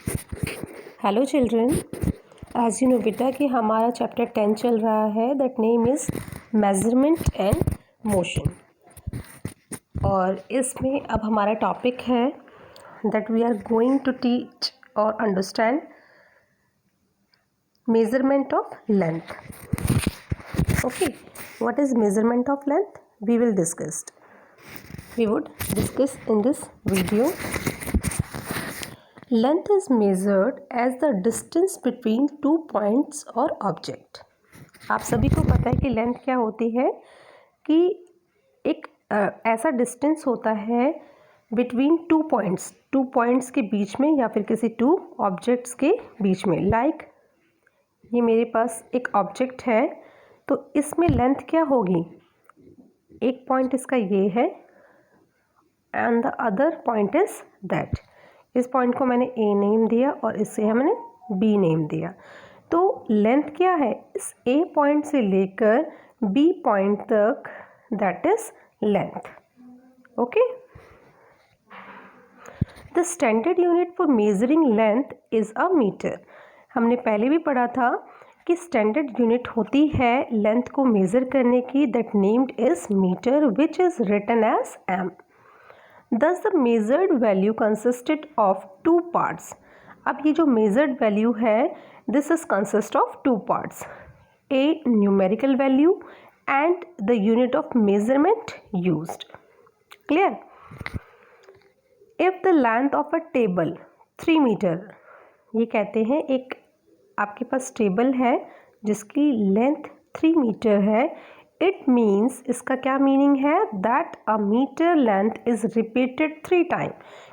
Hello children, as you know बेटा कि हमारा चैप्टर 10 चल रहा है that name is measurement and motion. और इसमें अब हमारा टॉपिक है that we are going to teach और understand measurement of length. Okay, what is measurement of length? we would discuss in this video. Length is measured as the distance between two points or object. आप सभी को पता है कि length क्या होती है कि एक ऐसा डिस्टेंस होता है बिटवीन टू पॉइंट्स के बीच में या फिर किसी टू ऑब्जेक्ट्स के बीच में। लाइक ये मेरे पास एक ऑब्जेक्ट है तो इसमें लेंथ क्या होगी? एक पॉइंट इसका ये है and the other point is that. इस पॉइंट को मैंने ए नेम दिया और इससे हमने बी नेम दिया। तो लेंथ क्या है? इस ए पॉइंट से लेकर बी पॉइंट तक, that is length. Okay, the standard unit for measuring length is a meter. हमने पहले भी पढ़ा था कि स्टैंडर्ड यूनिट होती है लेंथ को मेज़र करने की, that named is meter which is written as M. Thus the measured value consisted of two parts. अब ये जो measured value है this is consist of two parts, a numerical value and the unit of measurement used. Clear? If the length of a table 3 meter, ये कहते हैं एक आपके पास table है जिसकी लेंथ 3 मीटर है, इट मीन्स, इसका क्या मीनिंग है? That a meter length is repeated 3 time,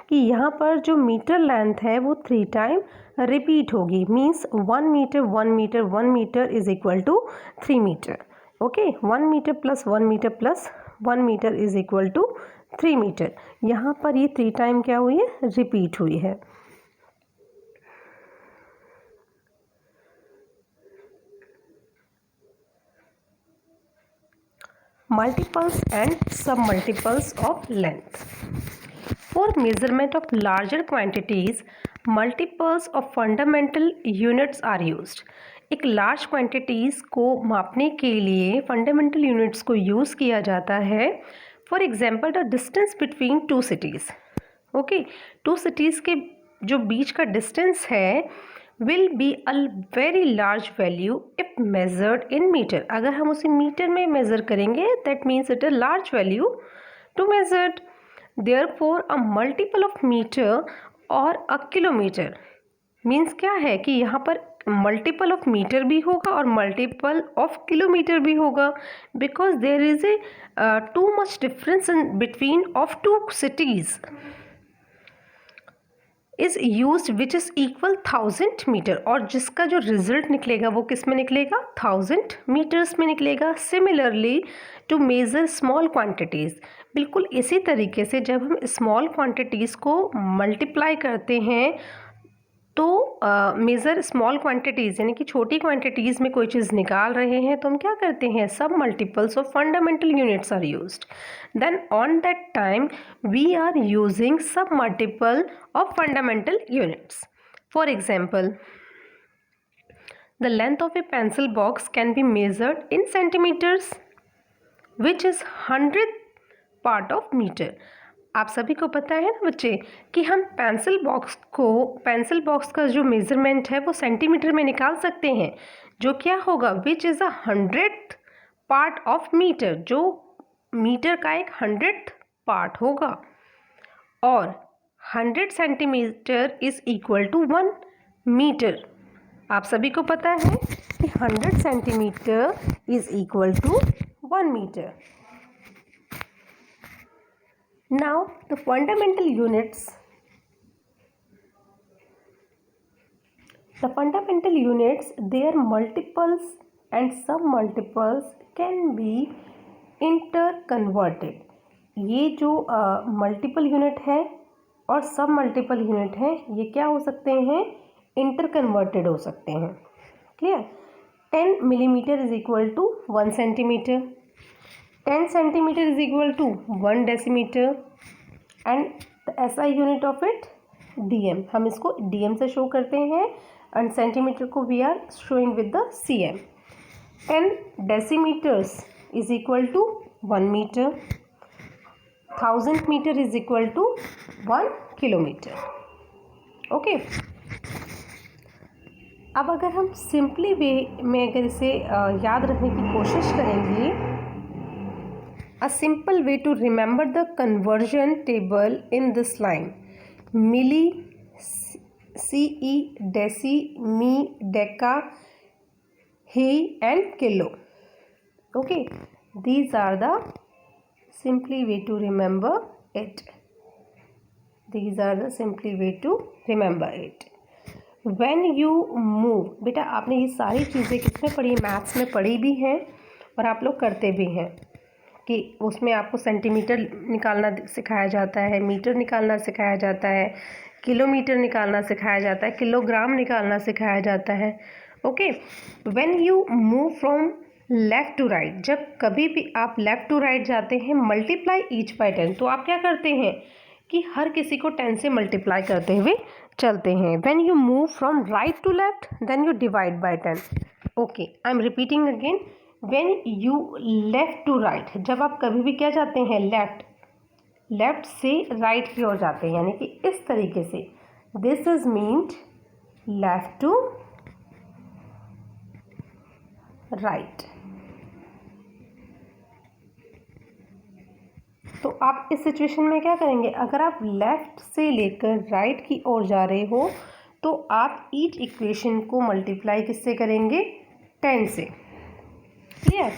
कि यहाँ पर जो मीटर लेंथ है वो 3 टाइम रिपीट होगी। Means 1 meter 1 meter 1 meter is equal to 3 meter. Okay, 1 meter plus 1 meter plus 1 meter is equal to 3 meter. यहाँ पर ये 3 टाइम क्या हुई है? रिपीट हुई है। Multiples and submultiples of length. For measurement of larger quantities, multiples of fundamental units are used. एक large quantities को मापने के लिए फंडामेंटल यूनिट्स को यूज़ किया जाता है। For example the distance between two cities. Okay, two cities के जो बीच का डिस्टेंस है will be a very large value if measured in meter. अगर हम उसे मीटर में मेज़र करेंगे that means it is large value to measured. Therefore a multiple of meter or a kilometer means क्या है कि यहाँ पर मल्टीपल ऑफ मीटर भी होगा और मल्टीपल ऑफ किलोमीटर भी होगा, because there is a too much difference in between of two cities is use which is equal 1000 meter, और जिसका जो रिजल्ट निकलेगा वो किस में निकलेगा? 1000 मीटर्स में निकलेगा। Similarly to measure small quantities, बिल्कुल इसी तरीके से जब हम स्मॉल क्वांटिटीज़ को मल्टीप्लाई करते हैं तो मेज़र स्मॉल क्वांटिटीज़ यानी कि छोटी क्वांटिटीज़ में कोई चीज़ निकाल रहे हैं तो हम क्या करते हैं? Sub multiples of fundamental units are used. Then on that time we are using sub multiple of fundamental units. For example, the length of a pencil box can be measured in centimeters, which is 100th part of meter. आप सभी को पता है ना बच्चे कि हम pencil box का जो मेजरमेंट है वो सेंटीमीटर में निकाल सकते हैं, जो क्या होगा? Which is 100th part of metre, जो मीटर का एक 100th पार्ट होगा। और 100 centimetre is equal to 1 metre. आप सभी को पता है कि 100 centimetre is equal to 1 metre. Now the fundamental units their multiples and submultiples can be interconverted. ये जो मल्टीपल यूनिट है और सब मल्टीपल यूनिट है ये क्या हो सकते हैं? इंटर कन्वर्टेड हो सकते हैं। Clear? 10 millimetre is equal to 1 centimetre, 10 centimetre is equal to 1 decimetre and the SI unit of it dm, हम इसको dm से शो करते हैं एंड सेंटीमीटर को we are showing with the cm. 10 decimetres is equal to 1 metre. 1000 metre is equal to 1 kilometre. Okay. अब अगर हम simply वे में अगर इसे याद रखने की कोशिश करेंगे, a simple way to remember the conversion table in this line: milli, CE, deci, me, deca, he and kilo. Okay, these are the simply way to remember it. These are the simply way to remember it. When you move, बेटा आपने ये सारी चीज़ें किसमें पढ़ी, maths में पढ़ी भी हैं और आप लोग करते भी हैं कि उसमें आपको सेंटीमीटर निकालना सिखाया जाता है, मीटर निकालना सिखाया जाता है, किलोमीटर निकालना सिखाया जाता है, किलोग्राम निकालना सिखाया जाता है. Okay. When you move from left to right, जब कभी भी आप लेफ़्ट टू राइट जाते हैं, मल्टीप्लाई ईच बाय 10, तो आप क्या करते हैं कि हर किसी को 10 से मल्टीप्लाई करते हुए चलते हैं. When you move from right to left then you divide by 10. Okay, I am repeating again. When you left to right, जब आप कभी भी क्या जाते हैं, लेफ़्ट से राइट की ओर जाते हैं, यानी कि इस तरीके से. This is meant left to right. तो आप इस सिचुएशन में क्या करेंगे, अगर आप लेफ़्ट से लेकर राइट की ओर जा रहे हो तो आप ईच इक्वेशन को मल्टीप्लाई किससे करेंगे, 10 से. Clear.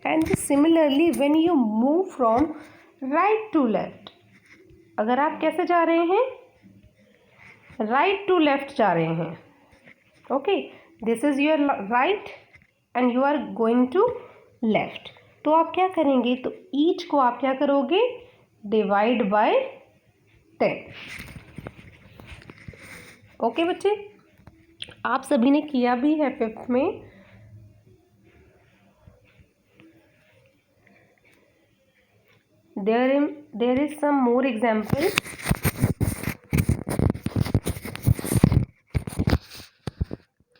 And similarly when you move from right to left, अगर आप कैसे जा रहे हैं, राइट टू लेफ्ट जा रहे हैं. Okay, this is your right and you are going to left, तो आप क्या करेंगे, तो ईच को आप क्या करोगे, डिवाइड बाय 10. ओके बच्चे, आप सभी ने किया भी है 5th में. there is some more example.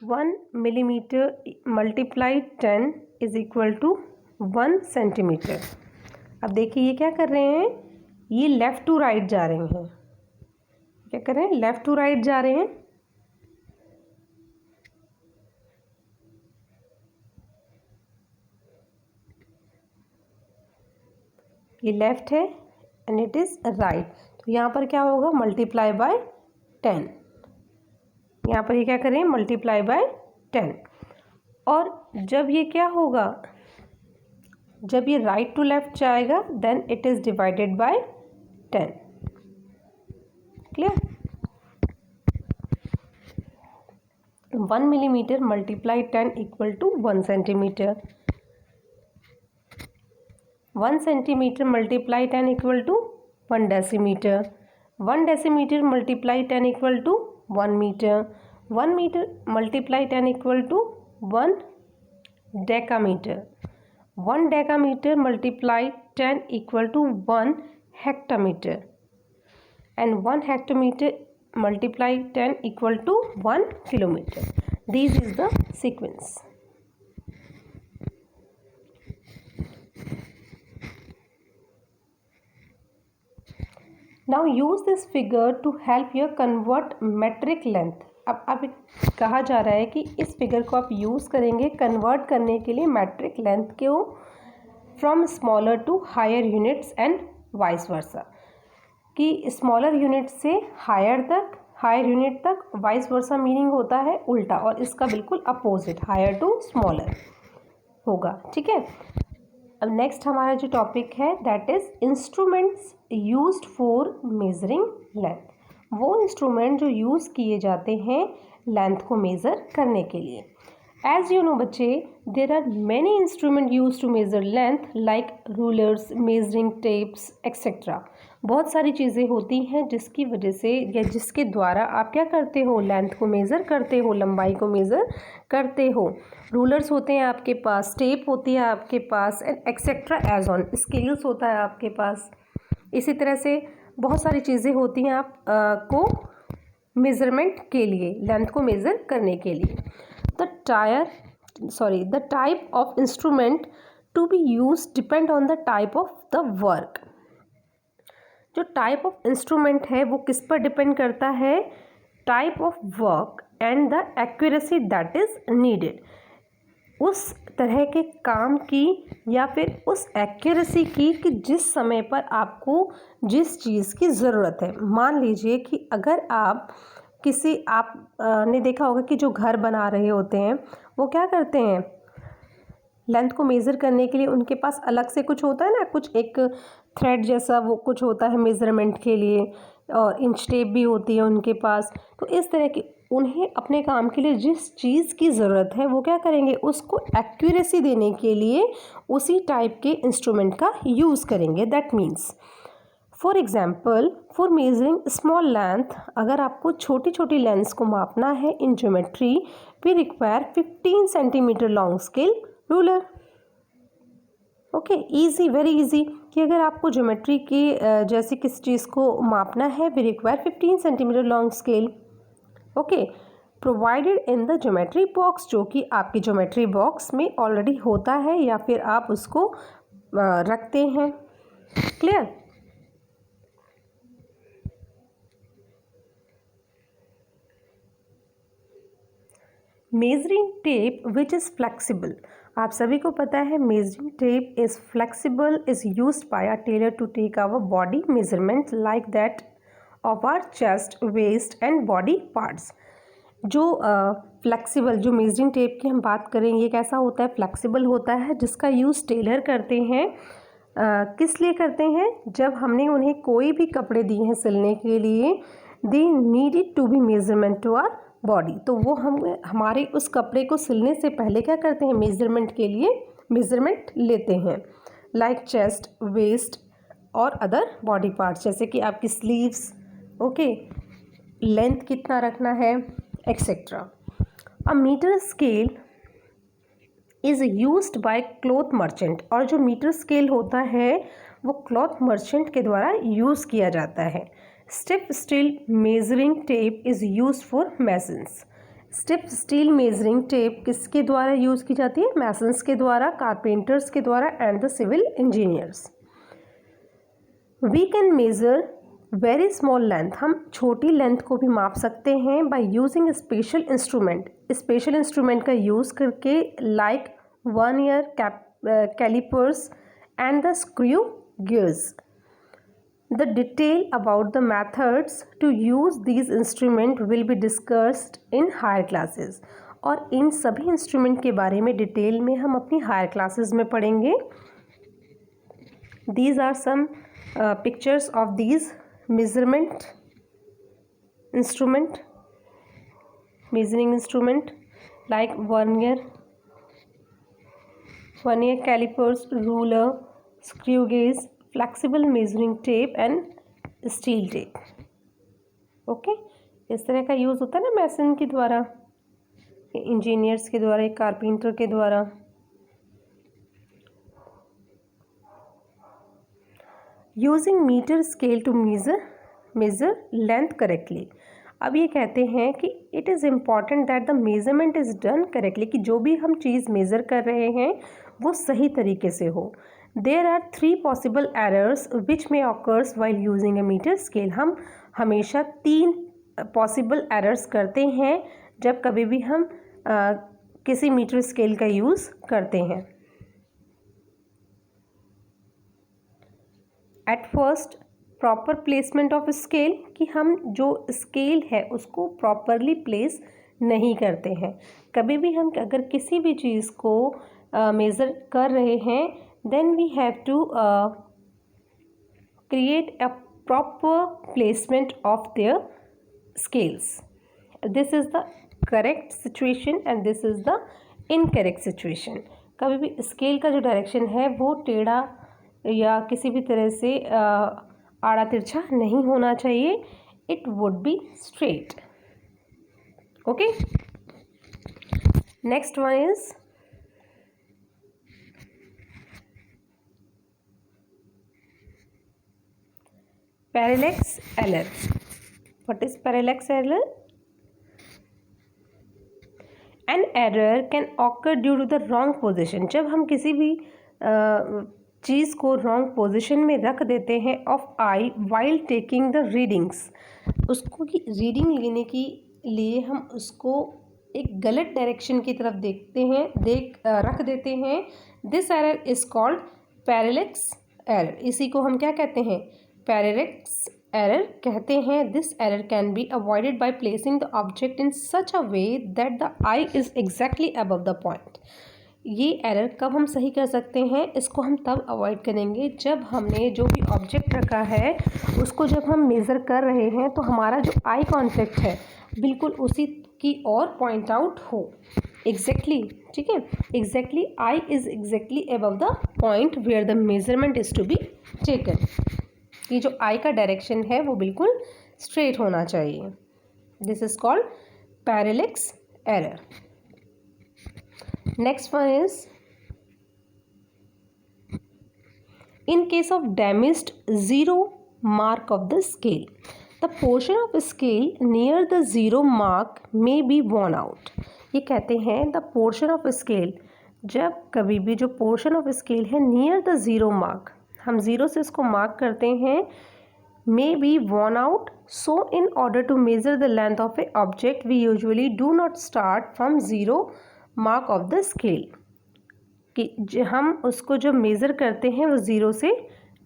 One millimeter multiplied 10 is equal to 1 centimetre. अब देखिए ये क्या कर रहे हैं, ये लेफ़्ट टू राइट जा रहे हैं. क्या कर रहे हैं, लेफ़्ट टू राइट जा रहे हैं. ये लेफ़्ट है एंड इट इज़ राइट, तो यहाँ पर क्या होगा, मल्टीप्लाई बाय 10. यहाँ पर ये क्या करें, मल्टीप्लाई बाय 10. और जब ये क्या होगा, जब ये राइट टू लेफ्ट जाएगा then it is divided by 10. Clear. 1 millimeter multiply 10 equal to 1 centimeter. 1 centimeter multiply 10 equal to 1 decimeter. 1 decimeter multiply 10 equal to 1 meter. 1 meter multiply 10 equal to 1 decameter. 1 decameter multiply 10 equal to 1 hectometer. And 1 hectometer multiply 10 equal to 1 kilometer. This is the sequence. Now use this figure to help you convert metric length. अब कहा जा रहा है कि इस figure को आप use करेंगे कन्वर्ट करने के लिए मेट्रिक लेंथ को from smaller to higher units and vice versa, कि स्मॉलर यूनिट से हायर यूनिट तक वाइस वर्सा मीनिंग होता है उल्टा, और इसका बिल्कुल अपोजिट हायर टू स्मॉलर होगा. ठीक है. अब नेक्स्ट हमारा जो टॉपिक है that is instruments used for measuring length. वो इंस्ट्रूमेंट जो यूज़ किए जाते हैं लेंथ को मेज़र करने के लिए. एज यू नो बच्चे, there are many instrument use to measure length like rulers, measuring tapes etcetera. बहुत सारी चीज़ें होती हैं जिसकी वजह से या जिसके द्वारा आप क्या करते हो, लेंथ को मेज़र करते हो, लंबाई को मेज़र करते हो. रूलर्स होते हैं आपके पास, टेप होती है आपके पास, and etcetera as on, scales होता है आपके पास. इसी तरह से बहुत सारी चीज़ें होती हैं आप को मेज़रमेंट के लिए, लेंथ को मेज़र करने के लिए। The type of instrument to be use depend on the type of the work. जो टाइप ऑफ इंस्ट्रूमेंट है वो किस पर डिपेंड करता है? Type of work and the accuracy that is needed. उस तरह के काम की या फिर उस एक्यूरेसी की कि जिस समय पर आपको जिस चीज़ की ज़रूरत है। मान लीजिए कि अगर आप ने देखा होगा कि जो घर बना रहे होते हैं वो क्या करते हैं, लेंथ को मेज़र करने के लिए उनके पास अलग से कुछ होता है ना, कुछ एक थ्रेड जैसा वो कुछ होता है मेज़रमेंट के लिए, और इंच टेप भी होती है उनके पास। तो इस तरह की उन्हें अपने काम के लिए जिस चीज़ की ज़रूरत है वो क्या करेंगे, उसको एक्यूरेसी देने के लिए उसी टाइप के इंस्ट्रूमेंट का यूज़ करेंगे। That means for example for measuring small length, अगर आपको छोटी छोटी लेंथ्स को मापना है in geometry we require 15 centimeter long scale ruler. Okay, easy, very easy कि अगर आपको ज्योमेट्री की जैसे किस चीज़ को मापना है we require 15 centimeter long scale. Okay, provided in the geometry box, जो कि आपकी ज्योमेट्री बॉक्स में ऑलरेडी होता है या फिर आप उसको रखते हैं। Clear? Measuring tape which is flexible. आप सभी को पता है measuring tape is flexible, is used by a tailor to take our body measurement like that of our chest, waist and body parts. जो फ्लेक्सिबल, जो मेजरिंग टेप की हम बात करें, ये कैसा होता है? फ्लेक्सिबल होता है, जिसका यूज़ टेलर करते हैं। किस लिए करते हैं? जब हमने उन्हें कोई भी कपड़े दिए हैं सिलने के लिए, they needed to be measurement to our body, तो वो हमारे उस कपड़े को सिलने से पहले क्या करते हैं? मेजरमेंट के लिए मेजरमेंट लेते हैं, लाइक चेस्ट, वेस्ट और अदर बॉडी पार्ट्स, जैसे कि आपकी स्लीव्स, ओके, लेंथ कितना रखना है, etcetera. A meter scale is used by cloth merchant, और जो मीटर स्केल होता है वो क्लॉथ मर्चेंट के द्वारा यूज़ किया जाता है। Stiff steel measuring tape is used for masons. Stiff steel measuring tape किसके द्वारा यूज़ की जाती है? मैसन्स के द्वारा, कारपेंटर्स के द्वारा and the civil engineers. We can measure very small length, हम छोटी लेंथ को भी माप सकते हैं by using special instrument, special instrument का यूज़ करके, like vernier calipers and the screw gears. The detail about the methods to use these instruments will be discussed in higher classes, और इन सभी इंस्ट्रूमेंट के बारे में डिटेल में हम अपनी हायर क्लासेस में पढ़ेंगे। These are some pictures of these measurement instrument, measuring instrument like vernier calipers, ruler, screw gauge, flexible measuring tape and steel tape. Okay, इस तरह का यूज़ होता है ना मैसन के द्वारा, इंजीनियर्स के द्वारा, कारपेंटर के द्वारा। Using meter scale to measure length correctly. अब ये कहते हैं कि it is important that the measurement is done correctly, कि जो भी हम चीज़ मेज़र कर रहे हैं वो सही तरीके से हो। There are 3 possible errors which may occurs while using a meter scale. हम हमेशा 3 possible errors करते हैं जब कभी भी हम किसी मीटर स्केल का यूज़ करते हैं। At first, proper placement of scale, कि हम जो स्केल है उसको प्रॉपरली प्लेस नहीं करते हैं। कभी भी हम अगर किसी भी चीज़ को मेज़र कर रहे हैं, then we have to create a proper placement of their scales. This is the correct situation and this is the incorrect situation. कभी भी स्केल का जो डायरेक्शन है वो टेढ़ा या किसी भी तरह से आड़ा तिरछा नहीं होना चाहिए, it would be straight. Okay, next one is parallax error. What is parallax error? An error can occur due to the wrong position. जब हम किसी भी चीज़ को रॉन्ग पोजिशन में रख देते हैं of I while taking the readings, उसको की रीडिंग लेने के लिए हम उसको एक गलत डायरेक्शन की तरफ रख देते हैं. This error is called parallax error. इसी को हम क्या कहते हैं? पैरेलैक्स एरर कहते हैं. This error can be avoided by placing the object in such a way that the I is exactly above the point. ये एरर कब हम सही कर सकते हैं? इसको हम तब अवॉइड करेंगे जब हमने जो भी ऑब्जेक्ट रखा है उसको जब हम मेज़र कर रहे हैं तो हमारा जो आई कॉन्टैक्ट है बिल्कुल उसी की ओर पॉइंट आउट हो. एग्जैक्टली, ठीक है, exactly eye is exactly above the point where the measurement is to be taken. ये जो आई का डायरेक्शन है वो बिल्कुल स्ट्रेट होना चाहिए. This is called parallax error. Next one is, in case of damaged zero mark of the scale, the portion of scale near the zero mark may be worn out. ये कहते हैं the portion of scale, जब कभी भी जो portion of scale है near the zero mark, हम zero से इसको मार्क करते हैं, may be worn out. So in order to measure the length of a object, we usually do not start from zero mark of the scale. कि हम उसको जो measure करते हैं वो ज़ीरो से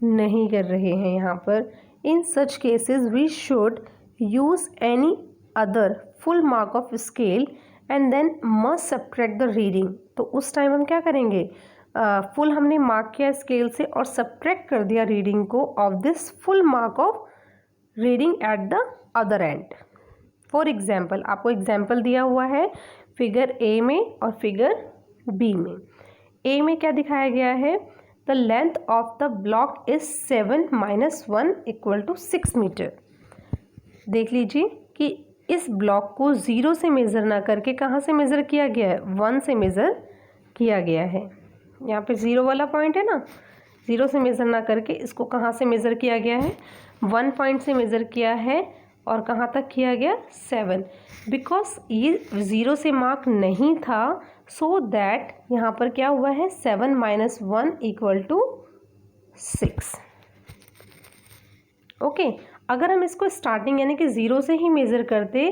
नहीं कर रहे हैं यहाँ पर. In such cases we should use any other full mark of scale and then must subtract the reading. तो उस टाइम हम क्या करेंगे? फुल हमने मार्क किया स्केल से और सब्ट्रैक्ट कर दिया रीडिंग को of this full mark of reading at the other and. For example, आपको एग्जाम्पल दिया हुआ है फिगर ए में और फिगर बी में. ए में क्या दिखाया गया है? The length of the block is 7 - 1 = 6 meter. देख लीजिए कि इस ब्लॉक को ज़ीरो से मेज़र ना करके कहाँ से मेज़र किया गया है? 1 से मेज़र किया गया है. यहाँ पे ज़ीरो वाला पॉइंट है ना, ज़ीरो से मेज़र ना करके इसको कहाँ से मेज़र किया गया है? 1 पॉइंट से मेज़र किया है. और कहाँ तक किया गया? 7. बिकॉज ये ज़ीरो से मार्क नहीं था, सो दैट यहाँ पर क्या हुआ है? 7 - 1 = 6. ओके. अगर हम इसको स्टार्टिंग यानी कि ज़ीरो से ही मेज़र करते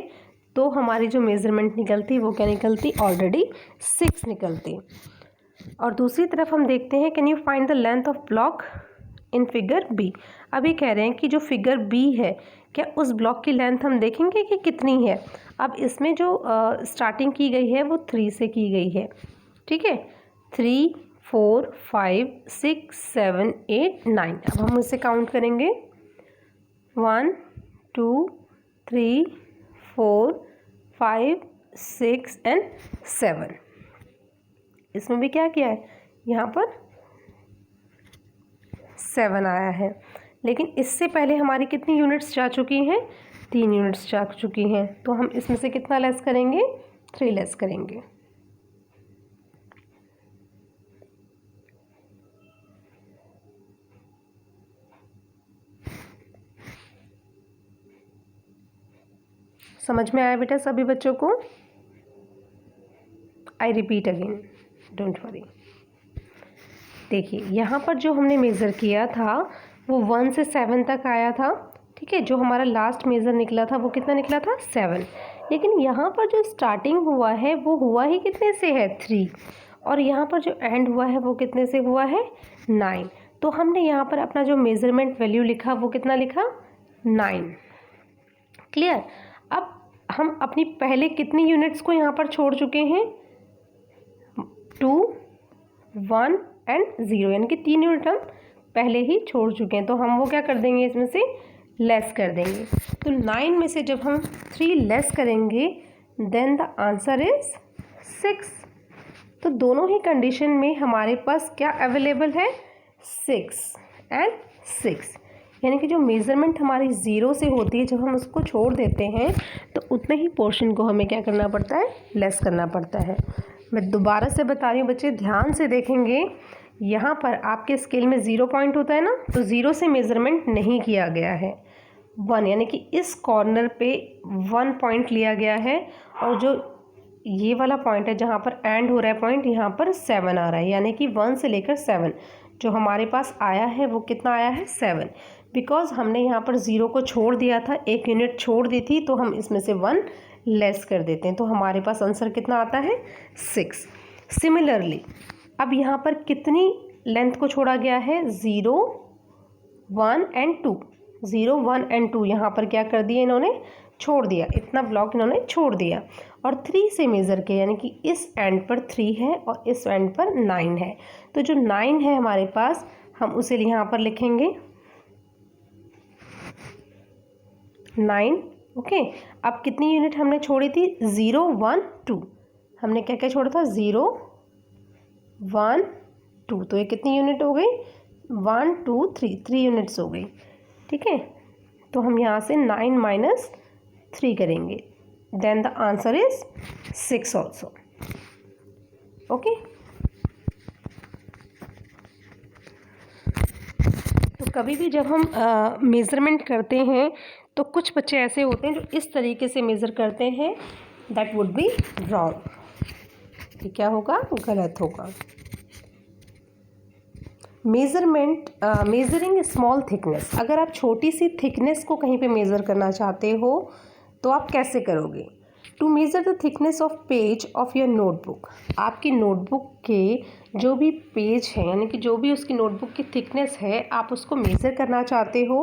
तो हमारी जो मेज़रमेंट निकलती वो क्या निकलती? ऑलरेडी 6 निकलती. और दूसरी तरफ हम देखते हैं, can you find the length of block in figure B. अभी कह रहे हैं कि जो फिगर बी है, क्या उस ब्लॉक की लेंथ हम देखेंगे कि कितनी है. अब इसमें जो स्टार्टिंग की गई है वो 3 से की गई है. ठीक है, 3, 4, 5, 6, 7, 8, 9. अब हम इसे काउंट करेंगे. 1, 2, 3, 4, 5, 6 एंड 7. इसमें भी क्या किया है? यहाँ पर 7 आया है. लेकिन इससे पहले हमारी कितनी यूनिट्स जा चुकी हैं? 3 यूनिट्स जा चुकी हैं. तो हम इसमें से कितना लेस करेंगे? 3 लेस करेंगे. समझ में आया बेटा सभी बच्चों को? I repeat again, don't worry. देखिए यहाँ पर जो हमने मेज़र किया था वो 1 से 7 तक आया था. ठीक है, जो हमारा लास्ट मेज़र निकला था वो कितना निकला था? 7. लेकिन यहाँ पर जो स्टार्टिंग हुआ है वो हुआ ही कितने से है? 3. और यहाँ पर जो एंड हुआ है वो कितने से हुआ है? 9. तो हमने यहाँ पर अपना जो मेज़रमेंट वैल्यू लिखा वो कितना लिखा? 9. क्लियर? अब हम अपनी पहले कितनी यूनिट्स को यहाँ पर छोड़ चुके हैं? 2, 1 एंड 0, यानी कि 3 यूनिट हम पहले ही छोड़ चुके हैं. तो हम वो क्या कर देंगे? इसमें से लेस कर देंगे. तो 9 में से जब हम 3 लेस करेंगे देन द आंसर इज 6. तो दोनों ही कंडीशन में हमारे पास क्या अवेलेबल है? 6 एंड 6. यानी कि जो मेज़रमेंट हमारी ज़ीरो से होती है, जब हम उसको छोड़ देते हैं तो उतने ही पोर्शन को हमें क्या करना पड़ता है? लेस करना पड़ता है. मैं दोबारा से बता रही हूँ बच्चे, ध्यान से देखेंगे. यहाँ पर आपके स्केल में 0 पॉइंट होता है ना, तो 0 से मेज़रमेंट नहीं किया गया है. 1, यानी कि इस कॉर्नर पे 1 पॉइंट लिया गया है, और जो ये वाला पॉइंट है जहाँ पर एंड हो रहा है पॉइंट, यहाँ पर 7 आ रहा है, यानी कि 1 से लेकर 7 जो हमारे पास आया है वो कितना आया है 7। बिकॉज हमने यहाँ पर 0 को छोड़ दिया था, 1 यूनिट छोड़ दी थी, तो हम इसमें से 1 लेस कर देते हैं, तो हमारे पास आंसर कितना आता है 6। सिमिलरली अब यहाँ पर कितनी लेंथ को छोड़ा गया है 0, 1 एंड 2, 0, 1 एंड 2 यहाँ पर क्या कर दिया इन्होंने, छोड़ दिया, इतना ब्लॉक इन्होंने छोड़ दिया, और 3 से मेज़र किया, यानी कि इस एंड पर 3 है और इस एंड पर 9 है, तो जो 9 है हमारे पास हम उसे यहाँ पर लिखेंगे 9। ओके, अब कितनी यूनिट हमने छोड़ी थी 0, 1, 2, हमने क्या क्या छोड़ा था 0, 1, 2, तो ये कितनी यूनिट हो गई 1, 2, 3 यूनिट्स हो गई। ठीक है, तो हम यहाँ से 9 माइनस 3 करेंगे, then the answer is 6 also. Okay, तो कभी भी जब हम मेज़रमेंट करते हैं तो कुछ बच्चे ऐसे होते हैं जो इस तरीके से मेज़र करते हैं, दैट वुड बी रॉन्ग। ये क्या होगा, गलत होगा। मेजरिंग स्मॉल थिकनेस, अगर आप छोटी सी थिकनेस को कहीं पे मेज़र करना चाहते हो तो आप कैसे करोगे। To measure the thickness of page of your notebook, आपकी नोटबुक के जो भी पेज है, यानी कि जो भी उसकी नोटबुक की थिकनेस है, आप उसको मेज़र करना चाहते हो,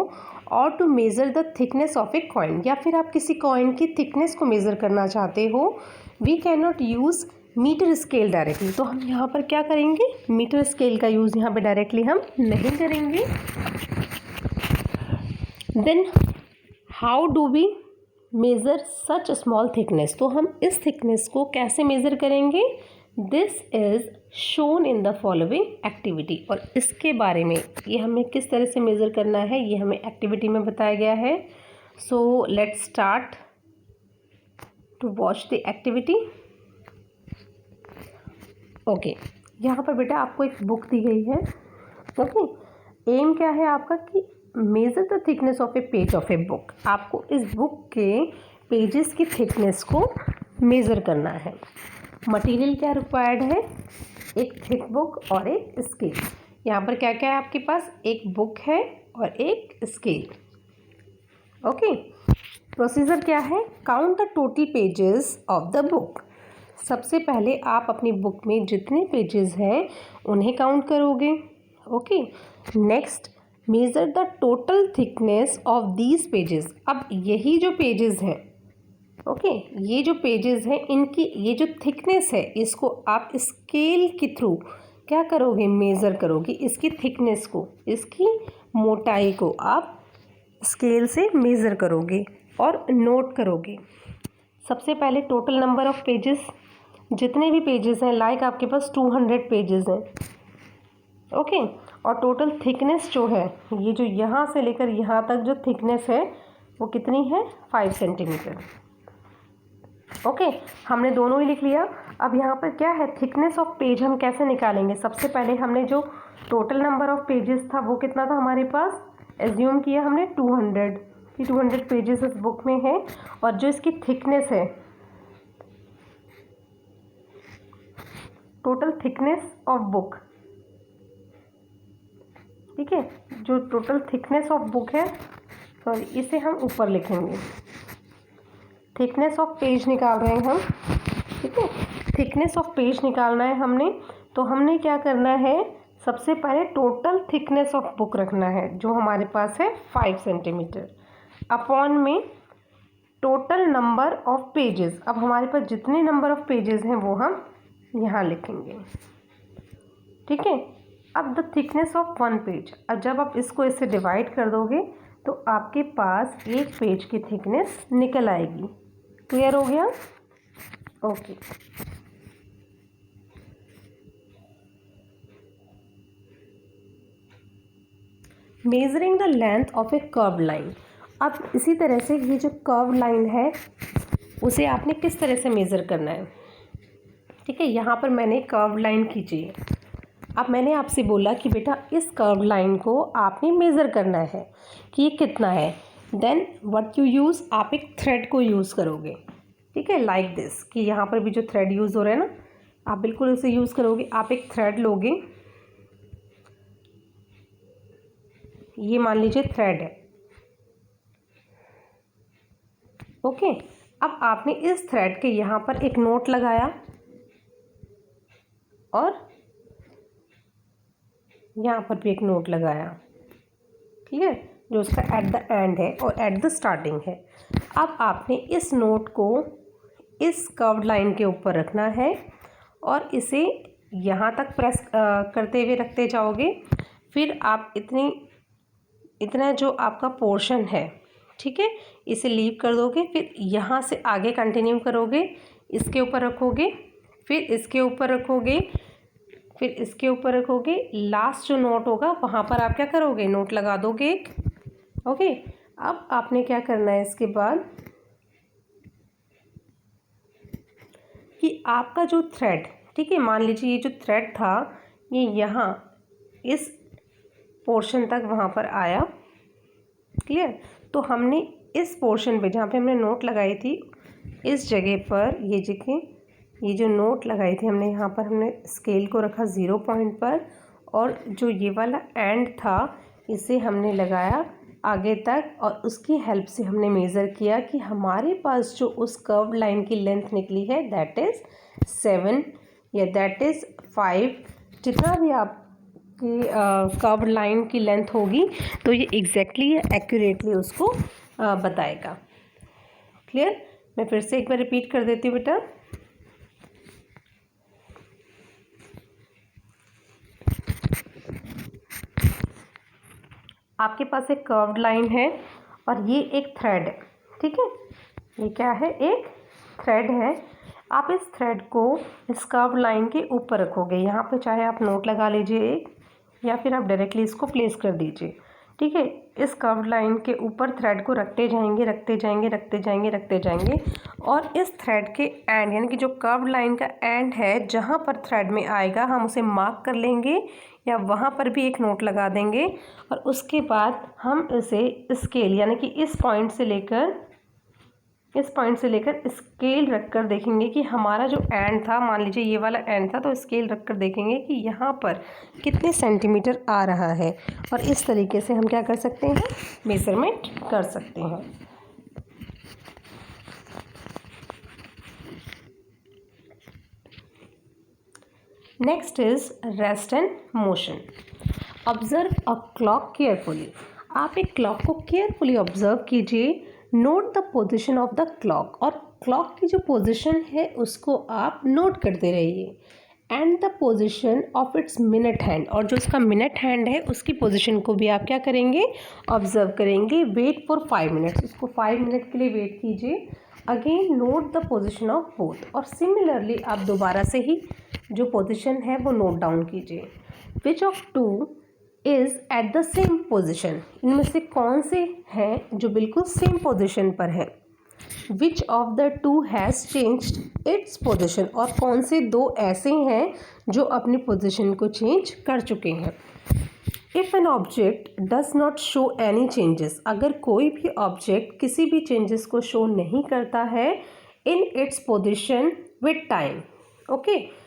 और to measure the thickness of a coin, या फिर आप किसी कॉइन की थिकनेस को मेज़र करना चाहते हो, we can not use metre scale directly, तो हम यहाँ पर क्या करेंगे, मीटर स्केल का यूज़ यहाँ पे डायरेक्टली हम नहीं करेंगे। Then how do we measure such small thickness, तो हम इस थिकनेस को कैसे मेज़र करेंगे, this is shown in the following activity, और इसके बारे में ये हमें किस तरह से मेज़र करना है ये हमें एक्टिविटी में बताया गया है। So let's start to watch the activity. Okay, यहाँ पर बेटा आपको एक बुक दी गई है। ओके, एम क्या है आपका कि measure the thickness of A page of a book, आपको इस बुक के पेजेस की थिकनेस को मेज़र करना है। मटेरियल क्या रिक्वायर्ड है, एक थिक बुक और एक स्केल। यहाँ पर क्या क्या है आपके पास, एक बुक है और एक स्केल। ओके, प्रोसीजर क्या है, count the total pages of the book, सबसे पहले आप अपनी बुक में जितने पेजेस हैं उन्हें काउंट करोगे। Okay, next measure the total thickness of these pages, अब यही जो पेजेस हैं, ओके, ये जो पेजेस हैं इनकी ये जो थिकनेस है इसको आप स्केल के थ्रू क्या करोगे, मेज़र करोगे, इसकी थिकनेस को, इसकी मोटाई को आप स्केल से मेज़र करोगे और नोट करोगे। सबसे पहले टोटल नंबर ऑफ पेजेस, जितने भी पेजेस हैं, लाइक आपके पास 200 पेजेस हैं। ओके, और टोटल थिकनेस जो है, ये जो यहाँ से लेकर यहाँ तक जो थिकनेस है वो कितनी है 5 सेंटीमीटर। ओके, हमने दोनों ही लिख लिया। अब यहाँ पर क्या है, थिकनेस ऑफ पेज हम कैसे निकालेंगे, सबसे पहले हमने जो टोटल नंबर ऑफ पेजेस था वो कितना था हमारे पास, एज्यूम किया हमने 200 कि 200 पेजेस इस बुक में है, और जो इसकी थिकनेस है, टोटल थिकनेस ऑफ बुक, ठीक है, जो टोटल थिकनेस ऑफ बुक है, सॉरी इसे हम ऊपर लिखेंगे, थिकनेस ऑफ पेज निकाल रहे हैं हम। ठीक है, थिकनेस ऑफ पेज निकालना है हमने, तो हमने क्या करना है, सबसे पहले टोटल थिकनेस ऑफ बुक रखना है जो हमारे पास है 5 सेंटीमीटर, अपॉन में टोटल नंबर ऑफ पेजेस। अब हमारे पास जितने नंबर ऑफ पेजेस हैं वो हम यहाँ लिखेंगे। ठीक है, अब द थिकनेस ऑफ 1 पेज, अब जब आप इसको इससे डिवाइड कर दोगे तो आपके पास एक पेज की थिकनेस निकल आएगी। क्लियर हो गया। Okay, measuring the length of A curve line, अब इसी तरह से ये जो कर्व लाइन है उसे आपने किस तरह से मेज़र करना है। ठीक है, यहाँ पर मैंने कर्व लाइन खींची। अब मैंने आपसे बोला कि बेटा इस कर्व लाइन को आपने मेज़र करना है कि ये कितना है। देन व्हाट यू यूज़, आप एक थ्रेड को यूज़ करोगे, ठीक है, लाइक दिस, कि यहाँ पर भी जो थ्रेड यूज़ हो रहा है ना, आप बिल्कुल उसे यूज़ करोगे। आप एक थ्रेड लोगे, ये मान लीजिए थ्रेड है, ओके। अब आपने इस थ्रेड के यहाँ पर एक नोट लगाया और यहाँ पर भी एक नोट लगाया, क्लियर, जो उसका एट द एंड है और एट द स्टार्टिंग है। अब आपने इस नोट को इस कर्व्ड लाइन के ऊपर रखना है और इसे यहाँ तक प्रेस करते हुए रखते जाओगे। फिर आप इतना जो आपका पोर्शन है, ठीक है, इसे लीव कर दोगे। फिर यहाँ से आगे कंटिन्यू करोगे, इसके ऊपर रखोगे, फिर इसके ऊपर रखोगे, फिर इसके ऊपर रखोगे। लास्ट जो नोट होगा वहाँ पर आप क्या करोगे, नोट लगा दोगे एक, ओके। अब आपने क्या करना है इसके बाद कि आपका जो थ्रेड, ठीक है, मान लीजिए ये जो थ्रेड था ये यहाँ इस पोर्शन तक वहाँ पर आया, क्लियर। तो हमने इस पोर्शन पे जहाँ पे हमने नोट लगाई थी, इस जगह पर ये देखें, ये जो नोट लगाई थी हमने, यहाँ पर हमने स्केल को रखा 0 पॉइंट पर और जो ये वाला एंड था इसे हमने लगाया आगे तक और उसकी हेल्प से हमने मेज़र किया कि हमारे पास जो उस कर्व लाइन की लेंथ निकली है दैट इज़ 7 या दैट इज़ 5, जितना भी आपकी कर्व लाइन की लेंथ होगी तो ये एग्जैक्टली एक्यूरेटली उसको बताएगा, क्लियर। मैं फिर से एक बार रिपीट कर देती हूँ बेटा। आपके पास एक कर्व्ड लाइन है और ये एक थ्रेड है, ठीक है, ये क्या है, एक थ्रेड है। आप इस थ्रेड को इस कर्व्ड लाइन के ऊपर रखोगे, यहाँ पे चाहे आप नोट लगा लीजिए एक, या फिर आप डायरेक्टली इसको प्लेस कर दीजिए, ठीक है। इस कर्व्ड लाइन के ऊपर थ्रेड को रखते जाएंगे, रखते जाएंगे, रखते जाएंगे, रखते जाएंगे और इस थ्रेड के एंड, यानी कि जो कर्व्ड लाइन का एंड है जहाँ पर थ्रेड में आएगा हम उसे मार्क कर लेंगे या वहाँ पर भी एक नोट लगा देंगे और उसके बाद हम इसे स्केल, यानी कि इस पॉइंट से लेकर स्केल रखकर देखेंगे कि हमारा जो एंड था, मान लीजिए ये वाला एंड था, तो स्केल रखकर देखेंगे कि यहाँ पर कितने सेंटीमीटर आ रहा है और इस तरीके से हम क्या कर सकते हैं, मेजरमेंट कर सकते हैं। Next is rest and motion. Observe a clock carefully. आप एक क्लॉक को केयरफुली ऑब्जर्व कीजिए। Note the position of the clock, और क्लॉक की जो पोजीशन है उसको आप नोट करते रहिए। And the position of its minute hand, और जो उसका मिनट हैंड है उसकी पोजीशन को भी आप क्या करेंगे, ऑब्जर्व करेंगे। वेट फॉर 5 मिनट्स, उसको 5 मिनट के लिए वेट कीजिए। Again note the position of both, और सिमिलरली आप दोबारा से ही जो पोजीशन है वो नोट डाउन कीजिए। Which of two is eight the same position, इनमें से कौन से हैं जो बिल्कुल सेम पोजिशन पर है। Which of the two has changed its position, और कौन से दो ऐसे हैं जो अपनी पोजिशन को चेंज कर चुके हैं। If an object does not show any changes, अगर कोई भी ऑब्जेक्ट किसी भी चेंजेस को शो नहीं करता है in its position with time, okay,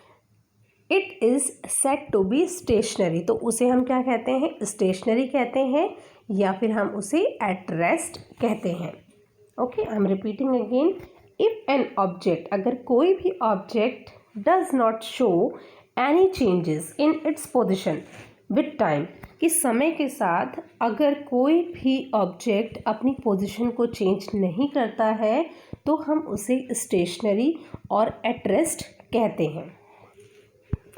it is set to be stationary, तो उसे हम क्या कहते हैं, स्टेशनरी कहते हैं, या फिर हम उसे एट रेस्ट कहते हैं। Okay, I am repeating again. If an object, अगर कोई भी object does not show any changes in its position with time, कि समय के साथ अगर कोई भी ऑब्जेक्ट अपनी पोजीशन को चेंज नहीं करता है तो हम उसे स्टेशनरी और एट रेस्ट कहते हैं।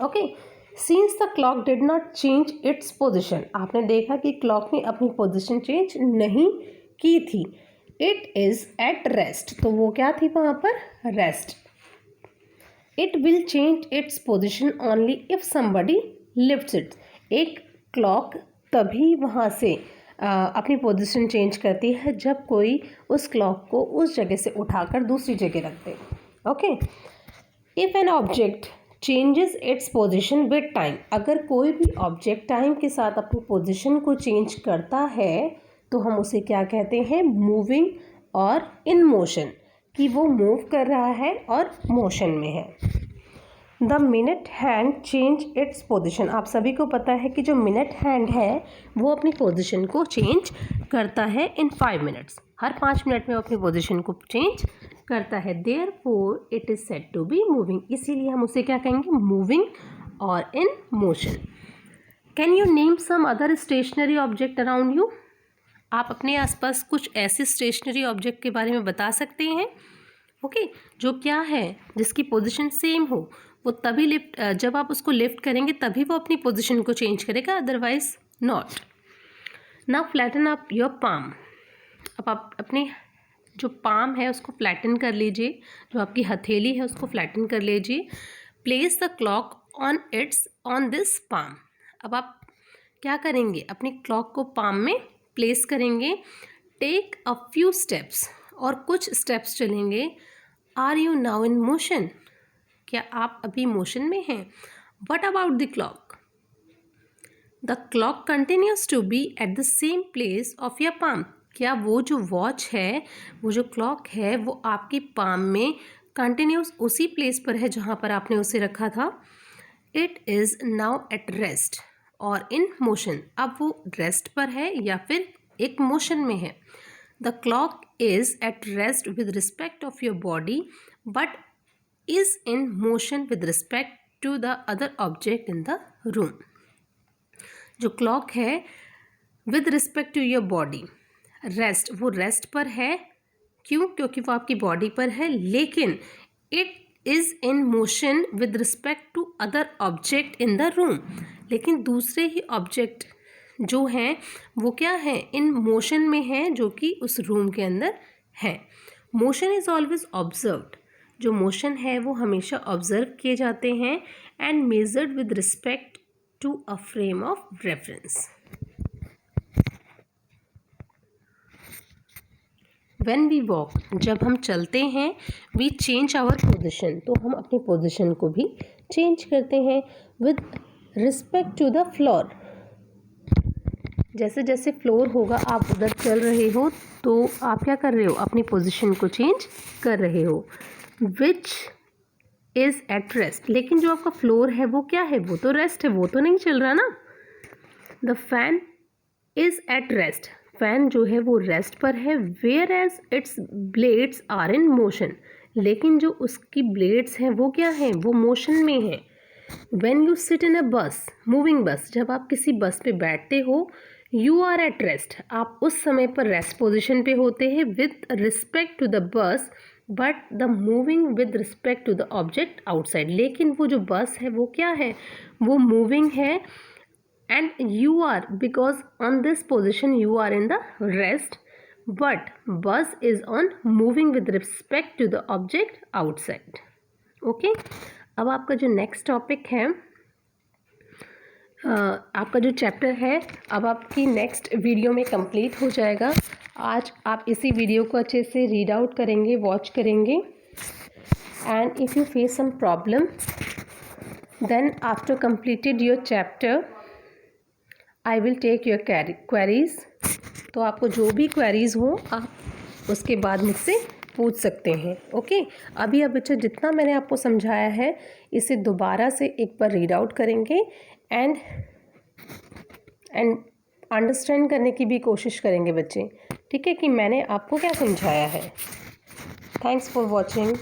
Okay, since the clock did not change its position, आपने देखा कि क्लॉक ने अपनी पोजीशन चेंज नहीं की थी। इट इज़ एट रेस्ट, तो वो क्या थी वहाँ पर, rest. It will change its position only if somebody lifts it, एक क्लॉक तभी वहाँ से अपनी पोजीशन चेंज करती है जब कोई उस क्लॉक को उस जगह से उठाकर दूसरी जगह रख दे। Okay, if an object changes its position with time, अगर कोई भी ऑब्जेक्ट टाइम के साथ अपनी पोजीशन को चेंज करता है तो हम उसे क्या कहते हैं, मूविंग और इन मोशन, कि वो मूव कर रहा है और मोशन में है। The minute hand change its position. आप सभी को पता है कि जो मिनट हैंड है वो अपनी पोजिशन को चेंज करता है इन 5 मिनट्स। हर 5 मिनट में वो अपनी पोजिशन को चेंज करता है। Therefore it is said to be moving, इसीलिए हम उसे क्या कहेंगे, मूविंग और in motion. Can you name some other stationary object around you. आप अपने आसपास कुछ ऐसे स्टेशनरी ऑब्जेक्ट के बारे में बता सकते हैं, ओके, जो क्या है, जिसकी पोजीशन सेम हो, वो तभी लिफ्ट, जब आप उसको लिफ्ट करेंगे तभी वो अपनी पोजीशन को चेंज करेगा, otherwise not. Now flatten up your palm. अब आप अपने जो पाम है उसको फ्लैटन कर लीजिए, जो आपकी हथेली है उसको फ्लैटन कर लीजिए। Place the clock on this palm. अब आप क्या करेंगे, अपनी क्लॉक को पाम में प्लेस करेंगे। टेक अ फ्यू स्टेप्स, और कुछ स्टेप्स चलेंगे। Are you now in motion, क्या आप अभी मोशन में हैं। What about the clock, the clock continues to be at the same place of your palm. क्या वो जो वॉच है, वो जो क्लॉक है, वो आपकी पाम में कंटिन्यूस उसी प्लेस पर है जहाँ पर आपने उसे रखा था। It is now at rest और इन मोशन, अब वो रेस्ट पर है या फिर एक मोशन में है। The clock is at rest with respect of your body but is in motion with respect to the other object in the room. जो क्लॉक है with respect to your body, rest, वो rest पर है, क्यों, क्योंकि वो आपकी body पर है, लेकिन it is in motion with respect to other object in the room, लेकिन दूसरे ही ऑब्जेक्ट जो हैं वो क्या है, इन मोशन में हैं, जो कि उस रूम के अंदर है। मोशन इज़ ऑलवेज ऑब्जर्व्ड, जो मोशन है वो हमेशा ऑब्जर्व किए जाते हैं, and measured with respect to a frame of reference. When we walk, जब हम चलते हैं, we change our position, तो हम अपनी पोजिशन को भी चेंज करते हैं। with respect to the floor, जैसे जैसे फ्लोर होगा आप उधर चल रहे हो तो आप क्या कर रहे हो, अपनी पोजीशन को चेंज कर रहे हो। विच इज़ एट रेस्ट, लेकिन जो आपका फ्लोर है वो क्या है, वो तो रेस्ट है, वो तो नहीं चल रहा ना। The fan is at rest, fan जो है वो रेस्ट पर है। Whereas its blades are in motion, लेकिन जो उसकी ब्लेड्स हैं वो क्या हैं, वो मोशन में है। When you sit in a bus, moving बस, जब आप किसी बस पे बैठते हो, यू आर एट रेस्ट, आप उस समय पर रेस्ट पोजिशन पे होते हैं with respect to the bus but the moving with respect to the object outside, लेकिन वो जो बस है वो क्या है, वो मूविंग है। And you are, because on this position you are in the rest but bus is on moving with respect to the object outside. Okay, अब आपका जो नेक्स्ट टॉपिक है, आपका जो चैप्टर है अब आपकी नेक्स्ट वीडियो में कंप्लीट हो जाएगा। आज आप इसी वीडियो को अच्छे से रीड आउट करेंगे, वॉच करेंगे, and if you face some problem then after completed your chapter I will take your queries. तो आपको जो भी क्वेरीज हो आप उसके बाद मुझसे पूछ सकते हैं। ओके, अभी अब बच्चा जितना मैंने आपको समझाया है इसे दोबारा से एक बार रीड आउट करेंगे एंड अंडरस्टैंड करने की भी कोशिश करेंगे बच्चे, ठीक है, कि मैंने आपको क्या समझाया है। Thanks for watching.